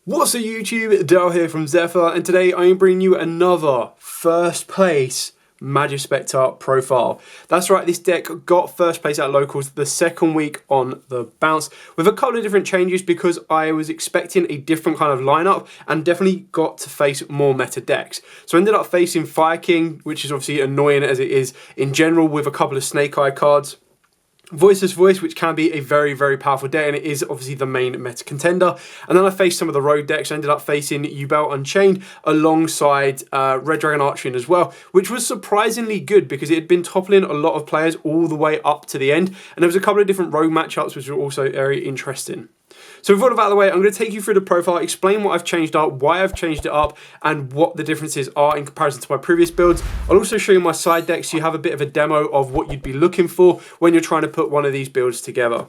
What's up YouTube, Dale here from Zephyr, and today I am bringing you another first place Majespecter profile. That's right, this deck got first place at locals the second week on the bounce with a couple of different changes because I was expecting a different kind of lineup and definitely got to face more meta decks. So I ended up facing Fire King, which is obviously annoying as it is in general, with a couple of Snake Eye cards. Voiceless Voice, which can be a very, very powerful deck, and it is obviously the main meta contender. And then I faced some of the road decks. I ended up facing Yugioh Unchained alongside Red Dragon Archery as well, which was surprisingly good because it had been toppling a lot of players all the way up to the end. And there was a couple of different rogue matchups, which were also very interesting. So with all of that out of the way, I'm going to take you through the profile, explain what I've changed up, why I've changed it up, and what the differences are in comparison to my previous builds. I'll also show you my side deck so you have a bit of a demo of what you'd be looking for when you're trying to put one of these builds together.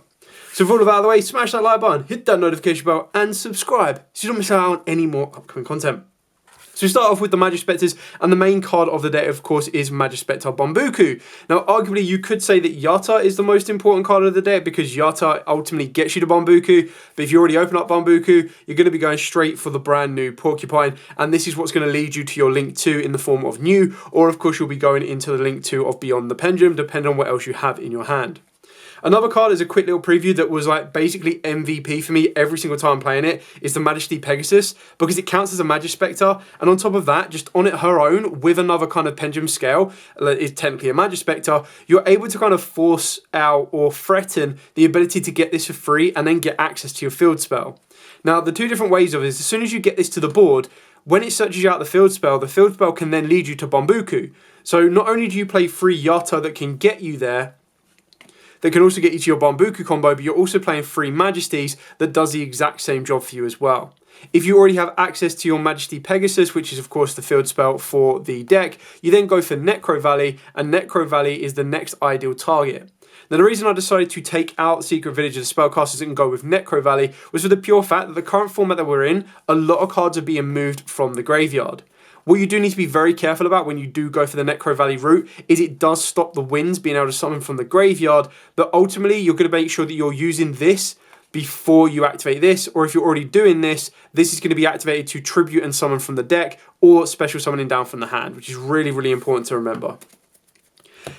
So with all of that out of the way, smash that like button, hit that notification bell, and subscribe so you don't miss out on any more upcoming content. So we start off with the Majespecters, and the main card of the deck, of course, is Majespecter Bambuku. Now, arguably, you could say that Yata is the most important card of the deck because Yata ultimately gets you to Bambuku, but if you already open up Bambuku, you're going to be going straight for the brand new Porcupine, and this is what's going to lead you to your Link 2 in the form of New, or of course, you'll be going into the Link 2 of Beyond the Pendulum, depending on what else you have in your hand. Another card is a quick little preview that was like basically MVP for me every single time playing it is the Majesty Pegasus because it counts as a Majespecter, and on top of that, just on it her own with another kind of pendulum scale is technically a Majespecter, you're able to kind of force out or threaten the ability to get this for free and then get access to your field spell. Now the two different ways of it is as soon as you get this to the board, when it searches you out the field spell can then lead you to Bambuku. So not only do you play free Yata that can get you there, that can also get you to your Bambuku combo, but you're also playing free Majesties that does the exact same job for you as well. If you already have access to your Majesty Pegasus, which is of course the field spell for the deck, you then go for Necro Valley, and Necro Valley is the next ideal target. Now the reason I decided to take out Secret Village of the Spellcasters and go with Necro Valley was for the pure fact that the current format that we're in, a lot of cards are being moved from the graveyard. What you do need to be very careful about when you do go for the Necro Valley route is it does stop the winds being able to summon from the graveyard, but ultimately you're going to make sure that you're using this before you activate this, or if you're already doing this, this is going to be activated to tribute and summon from the deck or special summoning down from the hand, which is really, really important to remember.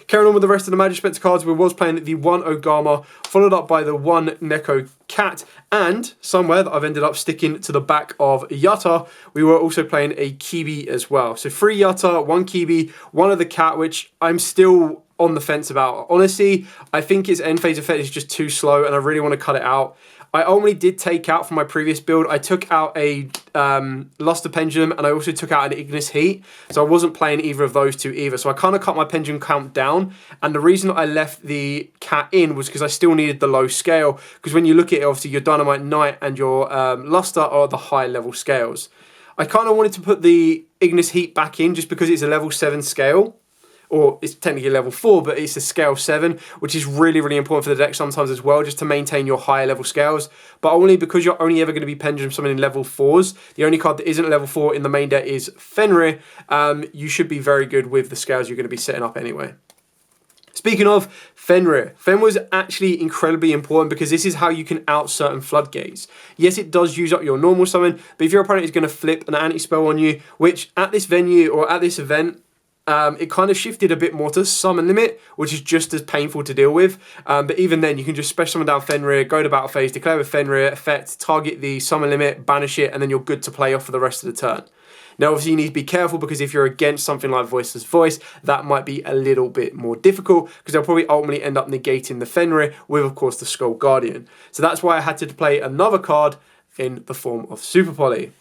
Carrying on with the rest of the Majespecter cards, we was playing the one Ogama, followed up by the one Neko Cat, and somewhere that I've ended up sticking to the back of Yata, we were also playing a Kibi as well. So 3 Yata, 1 Kibi, 1 of the Cat, which I'm still on the fence about. Honestly, I think its end phase effect is just too slow and I really want to cut it out. I only did take out from my previous build, I took out a Luster Pendulum and I also took out an Ignis Heat. So I wasn't playing either of those two either. So I kind of cut my Pendulum count down. And the reason I left the Cat in was because I still needed the low scale. Because when you look at it, obviously your Dynamite Knight and your Luster are the high level scales. I kind of wanted to put the Ignis Heat back in just because it's a level 7 scale. Or it's technically level 4, but it's a scale 7, which is really, really important for the deck sometimes as well, just to maintain your higher level scales. But only because you're only ever going to be Pendulum summoning level 4s. The only card that isn't level 4 in the main deck is Fenrir. You should be very good with the scales you're going to be setting up anyway. Speaking of Fenrir, Fen was actually incredibly important because this is how you can out certain floodgates. Yes, it does use up your normal summon, but if your opponent is going to flip an anti-spell on you, which at this venue or at this event, it kind of shifted a bit more to summon limit, which is just as painful to deal with. But even then, you can just special summon down Fenrir, go to battle phase, declare with Fenrir, effect, target the summon limit, banish it, and then you're good to play off for the rest of the turn. Now, obviously, you need to be careful because if you're against something like Voiceless Voice, that might be a little bit more difficult because they'll probably ultimately end up negating the Fenrir with, of course, the Skull Guardian. So that's why I had to play another card in the form of Super Poly.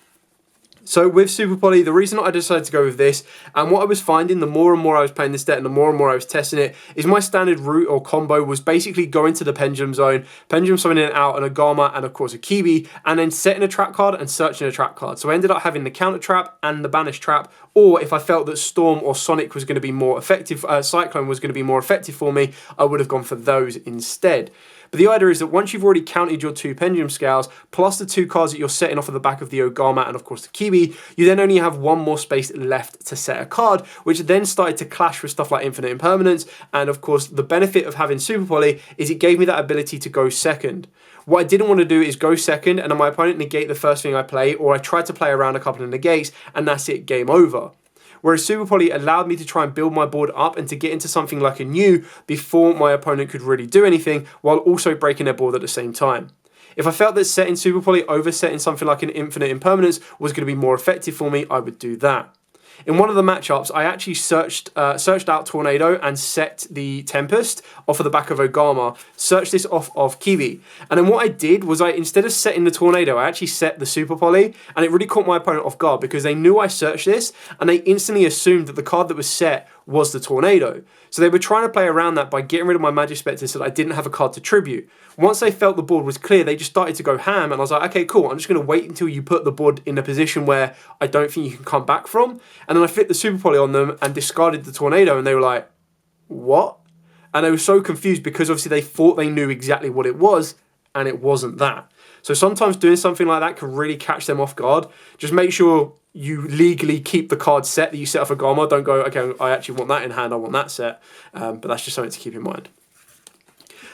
So with Super Poly, the reason I decided to go with this, and what I was finding the more and more I was playing this deck and the more I was testing it, is my standard route or combo was basically going to the Pendulum Zone, Pendulum summoning out an Ogama and of course a Kibi, and then setting a trap card and searching a trap card. So I ended up having the counter trap and the banish trap, or if I felt that Storm or Sonic was going to be more effective, Cyclone was going to be more effective for me, I would have gone for those instead. But the idea is that once you've already counted your 2 Pendulum Scales, plus the 2 cards that you're setting off of the back of the Ogama and of course the Kibi, you then only have 1 more space left to set a card, which then started to clash with stuff like Infinite Impermanence, and of course the benefit of having Super Poly is it gave me that ability to go second. What I didn't want to do is go second and then my opponent negate the first thing I play, or I tried to play around a couple of negates and that's it, game over. Whereas Super Poly allowed me to try and build my board up and to get into something like a new before my opponent could really do anything, while also breaking their board at the same time. If I felt that setting Super Poly over setting something like an infinite impermanence was going to be more effective for me, I would do that. In one of the matchups, I actually searched out Tornado and set the Tempest off of the back of Ogama, searched this off of Kiwi. And then what I did was instead of setting the Tornado, I actually set the Super Poly, and it really caught my opponent off guard because they knew I searched this and they instantly assumed that the card that was set was the Tornado. So they were trying to play around that by getting rid of my Majespecter so that I didn't have a card to tribute. Once they felt the board was clear, they just started to go ham, and I was like, okay, cool, I'm just going to wait until you put the board in a position where I don't think you can come back from. And then I flipped the Super Poly on them and discarded the Tornado, and they were like, what? And they were so confused because obviously they thought they knew exactly what it was, and it wasn't that. So sometimes doing something like that can really catch them off guard. Just make sure you legally keep the card set that you set off a Gamma. Don't go, okay, I actually want that in hand, I want that set. But that's just something to keep in mind.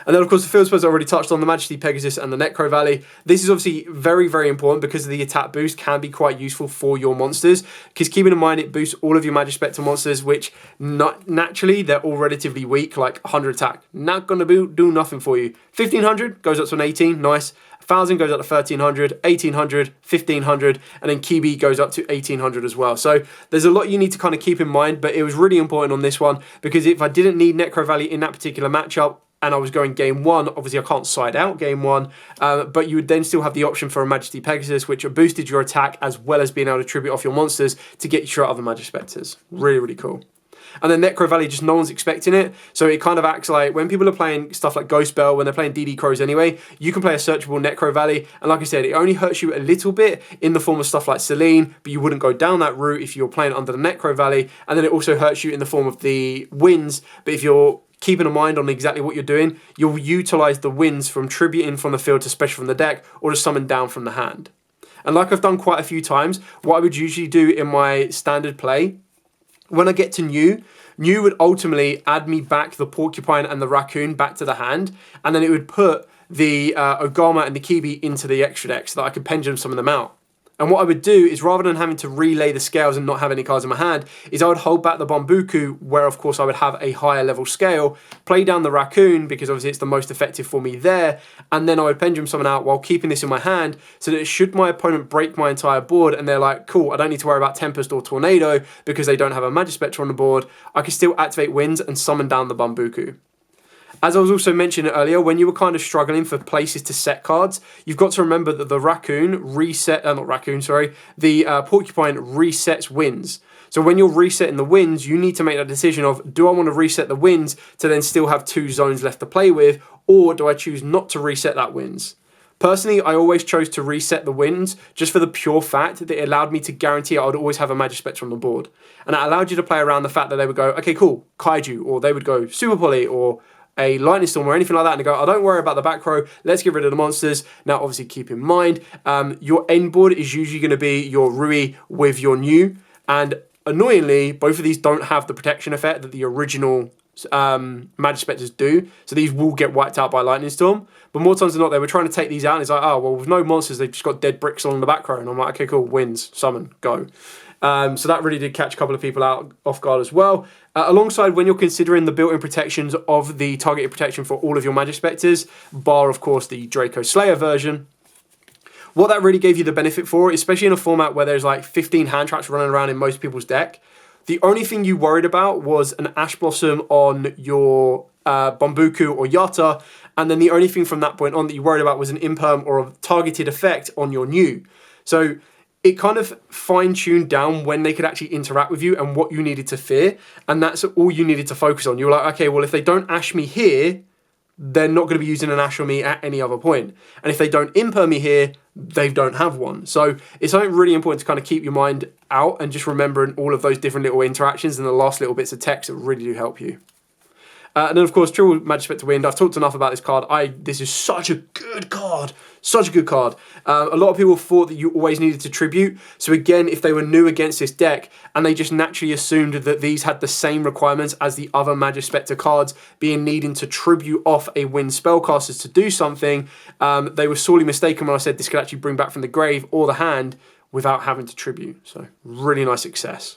And then, of course, the field spells I already touched on, the Majesty Pegasus and the Necro Valley. This is obviously very, very important because the attack boost can be quite useful for your monsters. Because keeping in mind, it boosts all of your Majespecter monsters, which naturally, they're all relatively weak, like 100 attack. Not going to do nothing for you. 1500 goes up to an 18, nice. 1000 goes up to 1300, 1800, 1500, and then Kibi goes up to 1800 as well. So there's a lot you need to kind of keep in mind, but it was really important on this one because if I didn't need Necro Valley in that particular matchup, and I was going game one, obviously I can't side out game one, but you would then still have the option for a Majesty Pegasus, which boosted your attack as well as being able to tribute off your monsters to get you through other Majespecters. Really, really cool. And then Necro Valley, just no one's expecting it. So it kind of acts like when people are playing stuff like Ghost Bell, when they're playing DD Crows anyway, you can play a searchable Necro Valley. And like I said, it only hurts you a little bit in the form of stuff like Selene, but you wouldn't go down that route if you're playing under the Necro Valley. And then it also hurts you in the form of the Winds. But if you're keeping a mind on exactly what you're doing, you'll utilize the Winds from tributing from the field to special from the deck or to summon down from the hand. And like I've done quite a few times, what I would usually do in my standard play, when I get to New would ultimately add me back the Porcupine and the Raccoon back to the hand, and then it would put the Ogama and the Kibi into the extra deck so that I could pendulum some of them out. And what I would do is, rather than having to relay the scales and not have any cards in my hand, is I would hold back the Bambuku, where of course I would have a higher level scale, play down the Raccoon, because obviously it's the most effective for me there, and then I would pendulum someone out while keeping this in my hand, so that should my opponent break my entire board, and they're like, cool, I don't need to worry about Tempest or Tornado, because they don't have a Majespecter on the board, I can still activate Winds and summon down the Bambuku. As I was also mentioning earlier, when you were kind of struggling for places to set cards, you've got to remember that the Porcupine resets Winds. So when you're resetting the Winds, you need to make that decision of, do I want to reset the Winds to then still have 2 zones left to play with, or do I choose not to reset that Winds? Personally, I always chose to reset the Winds just for the pure fact that it allowed me to guarantee I would always have a Majespecter on the board. And that allowed you to play around the fact that they would go, okay, cool, Kaiju, or they would go Super Poly, or a Lightning Storm or anything like that, and they go, oh, don't worry about the back row, let's get rid of the monsters. Now, obviously, keep in mind, your end board is usually going to be your Rui with your New, and annoyingly, both of these don't have the protection effect that the original Majespecters do, so these will get wiped out by Lightning Storm. But more times than not, they were trying to take these out, and it's like, oh, well, with no monsters, they've just got dead bricks along the back row, and I'm like, okay, cool, Winds, summon, go. So that really did catch a couple of people out off guard as well. Alongside when you're considering the built-in protections of the targeted protection for all of your Majespecters, bar, of course, the Draco Slayer version, what that really gave you the benefit for, especially in a format where there's like 15 hand traps running around in most people's deck, the only thing you worried about was an Ash Blossom on your Bambuku or Yata, and then the only thing from that point on that you worried about was an imperm or a targeted effect on your New. So it kind of fine-tuned down when they could actually interact with you and what you needed to fear, and that's all you needed to focus on. You were like, okay, well, if they don't Ash me here, they're not going to be using an Ash on me at any other point. And if they don't imper me here, they don't have one. So it's something really important to kind of keep your mind out and just remembering all of those different little interactions and the last little bits of text that really do help you. And then, of course, triple Majespecter Wind. I've talked enough about this card. This is such a good card. Such a good card. A lot of people thought that you always needed to tribute. So again, if they were new against this deck and they just naturally assumed that these had the same requirements as the other Majespecter cards, being needing to tribute off a wind spellcasters to do something, they were sorely mistaken when I said this could actually bring back from the grave or the hand without having to tribute. So really nice success.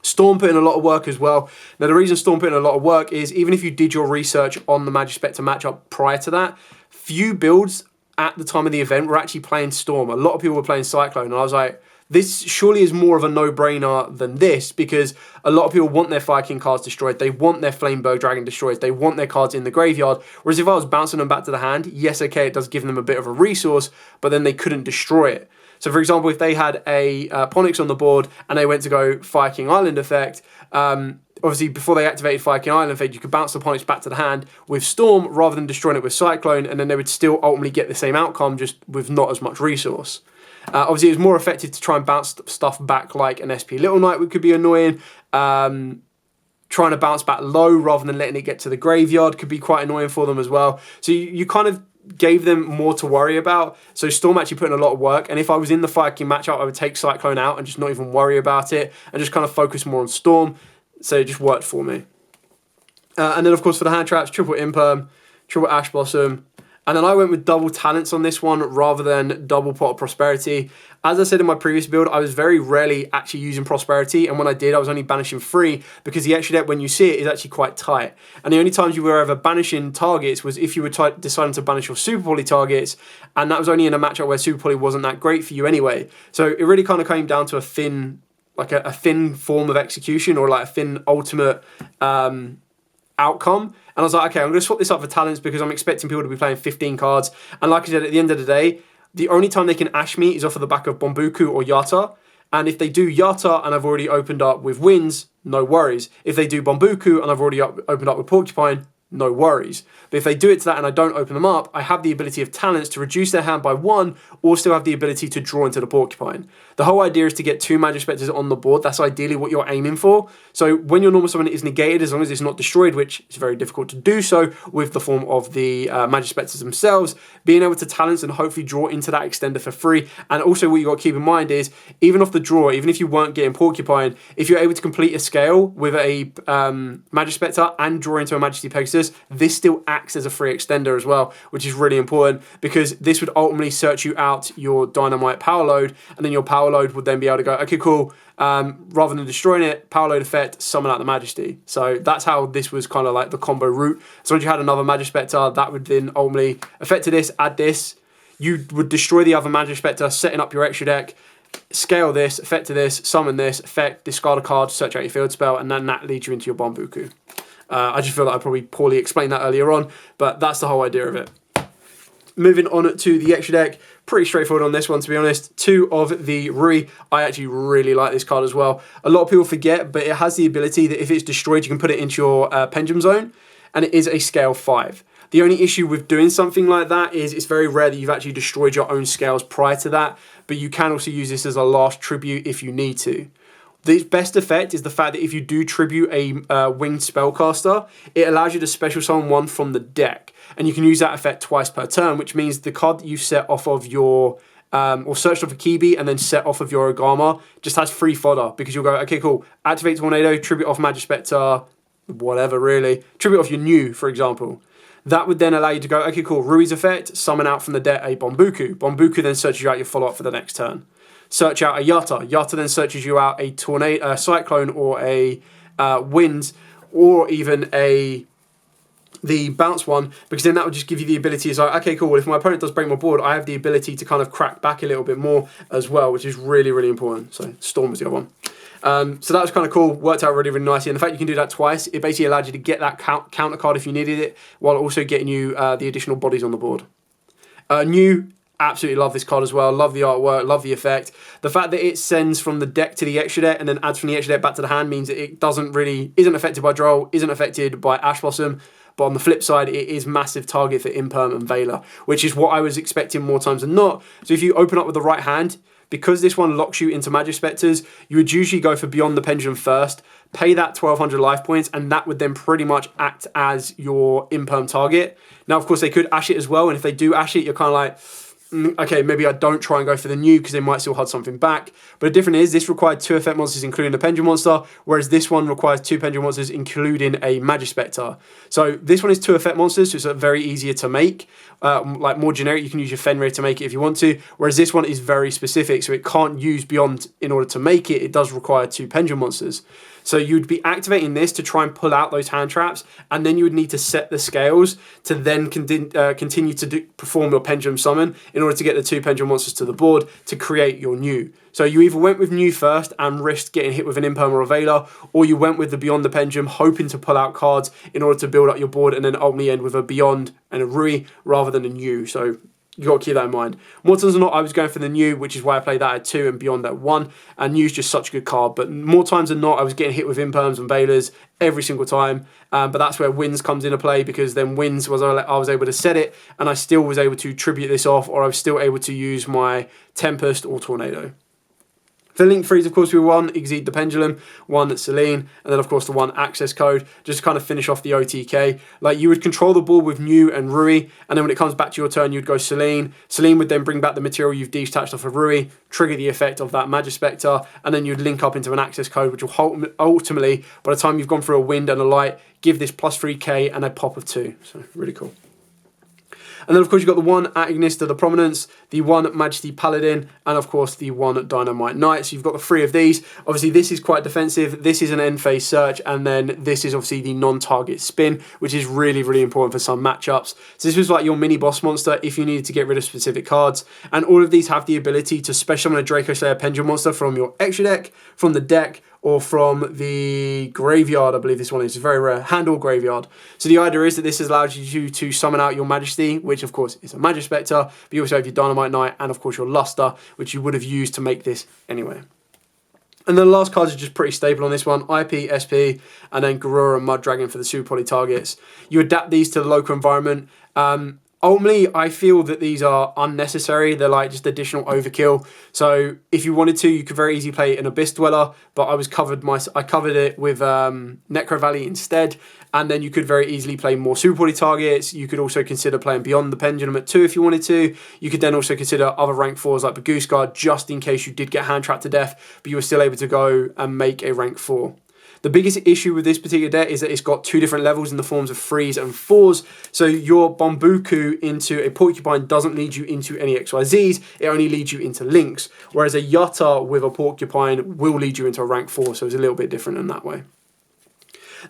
Storm put in a lot of work as well. Now, the reason Storm put in a lot of work is even if you did your research on the Majespecter matchup prior to that, few builds at the time of the event were actually playing Storm. A lot of people were playing Cyclone, and I was like, this surely is more of a no-brainer than this, because a lot of people want their Fire King cards destroyed. They want their Flameberg Dragon destroyed. They want their cards in the graveyard. Whereas if I was bouncing them back to the hand, yes, okay, it does give them a bit of a resource, but then they couldn't destroy it. So, for example, if they had a Ponix on the board and they went to go Fire King Island effect, obviously before they activated Fire King Island effect, you could bounce the Ponix back to the hand with Storm rather than destroying it with Cyclone, and then they would still ultimately get the same outcome, just with not as much resource. Obviously, it was more effective to try and bounce stuff back like an SP Little Knight, which could be annoying. Trying to bounce back low rather than letting it get to the graveyard could be quite annoying for them as well. So you kind of gave them more to worry about. So Storm actually put in a lot of work, and if I was in the Fire King matchup, I would take Cyclone out and just not even worry about it and just kind of focus more on Storm. So it just worked for me. And then, of course, for the hand traps, triple Imperm, triple Ash Blossom. And then I went with double Talents on this one rather than double Pot of Prosperity. As I said in my previous build, I was very rarely actually using Prosperity, and when I did, I was only banishing 3 because the extra deck, when you see it, is actually quite tight. And the only times you were ever banishing targets was if you were deciding to banish your Super Poly targets, and that was only in a matchup where Super Poly wasn't that great for you anyway. So it really kind of came down to a thin, like a thin form of execution, or like a thin ultimate outcome. And I was like, okay, I'm going to swap this up for talents because I'm expecting people to be playing 15 cards. And like I said, at the end of the day, the only time they can ash me is off of the back of Bombuku or Yata. And if they do Yata and I've already opened up with Winds, no worries. If they do Bombuku and I've already opened up with Porcupine, no worries. But if they do it to that and I don't open them up, I have the ability of talents to reduce their hand by 1, or still have the ability to draw into the Porcupine. The whole idea is to get 2 Majespecters on the board. That's ideally what you're aiming for. So when your normal summon is negated, as long as it's not destroyed, which is very difficult to do so with the form of the Majespecters themselves, being able to talents and hopefully draw into that extender for free. And also what you got to keep in mind is, even off the draw, even if you weren't getting Porcupine, if you're able to complete a scale with a Majespecter and draw into a Majesty Pegasus, this still acts as a free extender as well, which is really important because this would ultimately search you out your Dynamite power load, and then your power load would then be able to go, okay, cool, rather than destroying it, power load effect, summon out the Majesty. So that's how this was kind of like the combo route. So once you had another Majespecter, that would then ultimately affect to this, add this, you would destroy the other Majespecter, setting up your extra deck, scale this, effect to this, summon this, effect, discard a card, search out your field spell, and then that leads you into your Bombuku. I just feel like I probably poorly explained that earlier on, but that's the whole idea of it. Moving on to the extra deck, pretty straightforward on this one, to be honest. 2 of the Rui. I actually really like this card as well. A lot of people forget, but it has the ability that if it's destroyed, you can put it into your Pendulum Zone, and it is a scale 5. The only issue with doing something like that is it's very rare that you've actually destroyed your own scales prior to that, but you can also use this as a last tribute if you need to. The best effect is the fact that if you do tribute a winged spellcaster, it allows you to special summon 1 from the deck. And you can use that effect twice per turn, which means the card that you set off of your, or searched off a Kibi and then set off of your Ogama just has free fodder, because you'll go, okay, cool, activate Tornado, tribute off Majespecter, whatever really, tribute off your new, for example. That would then allow you to go, okay, cool, Rui's effect, summon out from the deck a Bombuku. Bombuku then searches you out your follow-up for the next turn. Search out a Yata. Yata then searches you out a Tornado, Cyclone, or a Wind, or even the bounce one, because then that would just give you the ability. It's like, okay, cool, well, if my opponent does break my board, I have the ability to kind of crack back a little bit more as well, which is really, really important. So Storm was the other one. So that was kind of cool, worked out really, really nicely. And the fact you can do that twice, it basically allowed you to get that counter card if you needed it, while also getting you the additional bodies on the board. New, absolutely love this card as well. Love the artwork, love the effect. The fact that it sends from the deck to the extra deck and then adds from the extra deck back to the hand means that it isn't affected by Droll, isn't affected by Ash Blossom. But on the flip side, it is massive target for Imperm and Veiler, which is what I was expecting more times than not. So if you open up with the right hand, because this one locks you into Majespecters, you would usually go for Beyond the Pendulum first, pay that 1200 life points, and that would then pretty much act as your imperm target. Now, of course, they could Ash it as well, and if they do Ash it, you're kind of like, okay, maybe I don't try and go for the new because they might still hold something back. But the difference is this required 2 effect monsters including the Pendulum monster, whereas this one requires 2 Pendulum monsters including a Majespecter. So this one is 2 effect monsters, so it's very easier to make. Like more generic, you can use your Fenrir to make it if you want to, whereas this one is very specific, so it can't use Beyond in order to make it. It does require 2 Pendulum monsters. So you'd be activating this to try and pull out those hand traps, and then you would need to set the scales to then continue to perform your Pendulum Summon in order to get the 2 Pendulum monsters to the board to create your new. So you either went with new first and risked getting hit with an Imperm or a Veiler, or you went with the Beyond the Pendulum hoping to pull out cards in order to build up your board and then ultimately end with a Beyond and a Rui rather than a new. So you got to keep that in mind. More times than not, I was going for the new, which is why I played that at 2 and Beyond at 1. And new's just such a good card. But more times than not, I was getting hit with Imperms and Veilers every single time. But that's where Winds comes into play, because then Winds was I was able to set it, and I still was able to tribute this off, or I was still able to use my Tempest or Tornado. For Link 3s, of course, we were 1 Exceed the Pendulum, 1 Selene, and then, of course, the 1 Access Code, just to kind of finish off the OTK. Like, you would control the board with New and Rui, and then when it comes back to your turn, you'd go Selene. Selene would then bring back the material you've detached off of Rui, trigger the effect of that Majespecter, and then you'd link up into an Access Code, which will ultimately, by the time you've gone through a Wind and a Light, give this plus 3k and a pop of 2. So, really cool. And then, of course, you've got the 1 Agonist of the Prominence, the 1 Majesty Paladin, and, of course, the 1 Dynamite Knight. So you've got the 3 of these. Obviously, this is quite defensive. This is an end phase search, and then this is obviously the non-target spin, which is really, really important for some matchups. So this was like your mini boss monster if you needed to get rid of specific cards. And all of these have the ability to special summon a Draco Slayer Pendulum monster from your extra deck, from the deck, or from the graveyard. I believe this one is very rare, hand or graveyard. So the idea is that this allows you to summon out your Majesty, which of course is a Majespecter, but you also have your Dynamite Knight and of course your Luster, which you would have used to make this anyway. And then the last cards are just pretty stable on this one. IP, SP, and then Garura and Mud Dragon for the super poly targets. You adapt these to the local environment. Ultimately, I feel that these are unnecessary. They're like just additional overkill. So if you wanted to, you could very easily play an Abyss Dweller, but I covered it with Necro Valley instead. And then you could very easily play more super poly targets. You could also consider playing Beyond the Pendulum at 2 if you wanted to. You could then also consider other rank 4s like the Goose Guard, just in case you did get hand trapped to death, but you were still able to go and make a rank 4. The biggest issue with this particular deck is that it's got 2 different levels in the forms of 3s and 4s. So your Bambuku into a Porcupine doesn't lead you into any XYZs, it only leads you into Links. Whereas a Yutta with a Porcupine will lead you into a rank 4, so it's a little bit different in that way.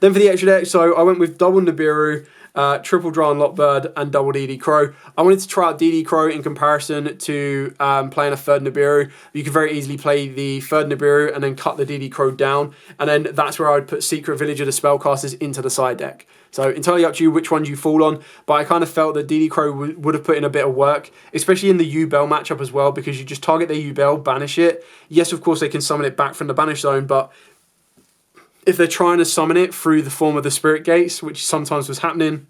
Then for the extra deck, so I went with double Nibiru, triple Dron Lockbird, and double DD Crow. I wanted to try out DD Crow in comparison to playing a third Nibiru. You could very easily play the third Nibiru and then cut the DD Crow down, and then that's where I would put Secret Villager the Spellcasters into the side deck. So entirely up to you which ones you fall on, but I kind of felt that DD Crow would have put in a bit of work, especially in the Yubel matchup as well, because you just target their Yubel, banish it. Yes, of course, they can summon it back from the banish zone, but if they're trying to summon it through the form of the Spirit Gates, which sometimes was happening,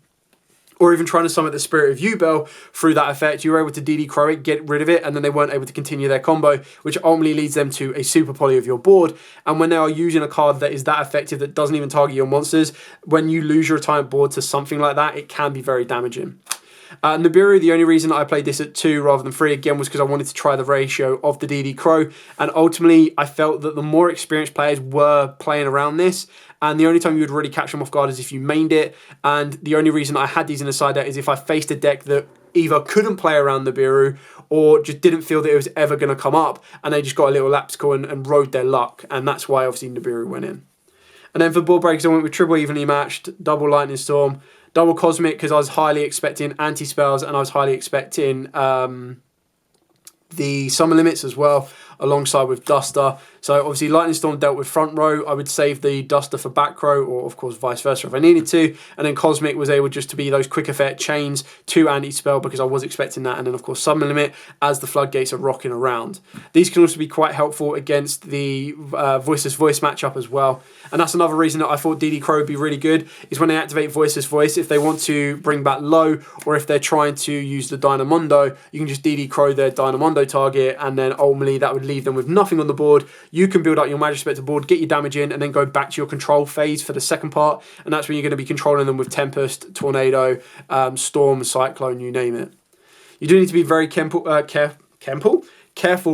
or even trying to summon the Spirit of Yubel through that effect, you were able to DD Crow it, get rid of it, and then they weren't able to continue their combo, which ultimately leads them to a super poly of your board. And when they are using a card that is that effective, that doesn't even target your monsters, when you lose your entire board to something like that, it can be very damaging. Nibiru, the only reason I played this at 2 rather than 3 again was because I wanted to try the ratio of the DD Crow, and ultimately I felt that the more experienced players were playing around this, and the only time you would really catch them off guard is if you mained it. And the only reason I had these in the side deck is if I faced a deck that either couldn't play around Nibiru or just didn't feel that it was ever going to come up, and they just got a little lapsicle and rode their luck, and that's why obviously Nibiru went in. And then for board breakers, I went with triple evenly matched, double Lightning Storm, double Cosmic, because I was highly expecting anti-spells and I was highly expecting the summon limits as well. alongside with Duster. So obviously Lightning Storm dealt with front row. I would save the Duster for back row, or of course vice versa if I needed to. And then Cosmic was able just to be those quick effect chains to anti-spell, because I was expecting that. And then of course Summon Limit as the floodgates are rocking around. These can also be quite helpful against the Voiceless Voice matchup as well. And that's another reason that I thought DD Crow would be really good, is when they activate Voiceless Voice, if they want to bring back low, or if they're trying to use the Dynamondo, you can just DD Crow their Dynamondo target, and then ultimately that would leave them with nothing on the board. You can build up your Majespecter board, get your damage in, and then go back to your control phase for the second part, and that's when you're going to be controlling them with Tempest, Tornado, Storm, Cyclone, you name it. You do need to be very careful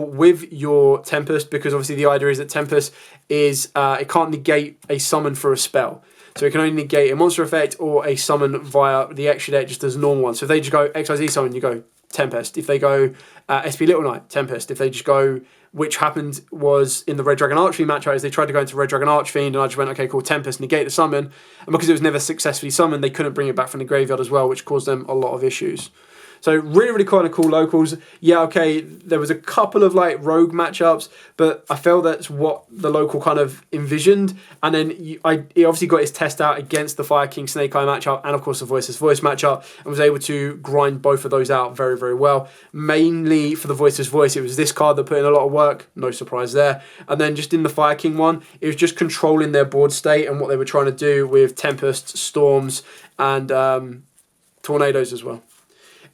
with your Tempest, because obviously the idea is that Tempest is it can't negate a summon for a spell. So it can only negate a monster effect or a summon via the extra deck just as a normal one. So if they just go XYZ summon, you go Tempest. If they go SP Little Knight, Tempest. If they just go, which happened was in the Red Dragon Archfiend matchup, is they tried to go into Red Dragon Archfiend, and I just went, okay, cool, Tempest, negate the summon. And because it was never successfully summoned, they couldn't bring it back from the graveyard as well, which caused them a lot of issues. So really, really kind of cool locals. Yeah, okay, there was a couple of like rogue matchups, but I felt that's what the local kind of envisioned. And then he obviously got his test out against the Fire King Snake Eye matchup, and of course the Voiceless Voice matchup, and was able to grind both of those out very, very well. Mainly for the Voiceless Voice, it was this card that put in a lot of work, no surprise there. And then just in the Fire King one, it was just controlling their board state and what they were trying to do with Tempests, Storms, and Tornadoes as well.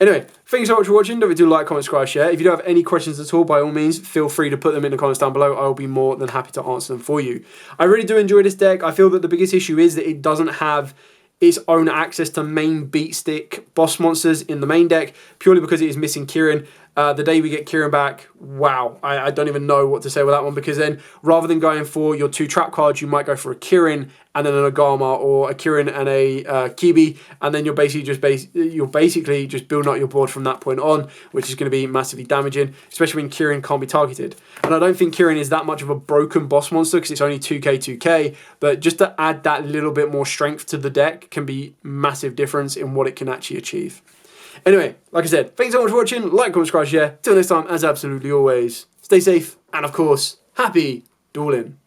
Anyway, thank you so much for watching. Don't forget to like, comment, subscribe, share. If you do have any questions at all, by all means, feel free to put them in the comments down below. I will be more than happy to answer them for you. I really do enjoy this deck. I feel that the biggest issue is that it doesn't have its own access to main beat stick boss monsters in the main deck, purely because it is missing Kirin. The day we get Kirin back, wow, I don't even know what to say with that one, because then rather than going for your 2 trap cards, you might go for a Kirin and then an Agama, or a Kirin and a Kibi, and then you're basically just building up your board from that point on, which is going to be massively damaging, especially when Kirin can't be targeted. And I don't think Kirin is that much of a broken boss monster, because it's only 2k, but just to add that little bit more strength to the deck can be massive difference in what it can actually achieve. Anyway, like I said, thanks so much for watching. Like, comment, subscribe, share. Till next time, as absolutely always, stay safe, and of course, happy dueling.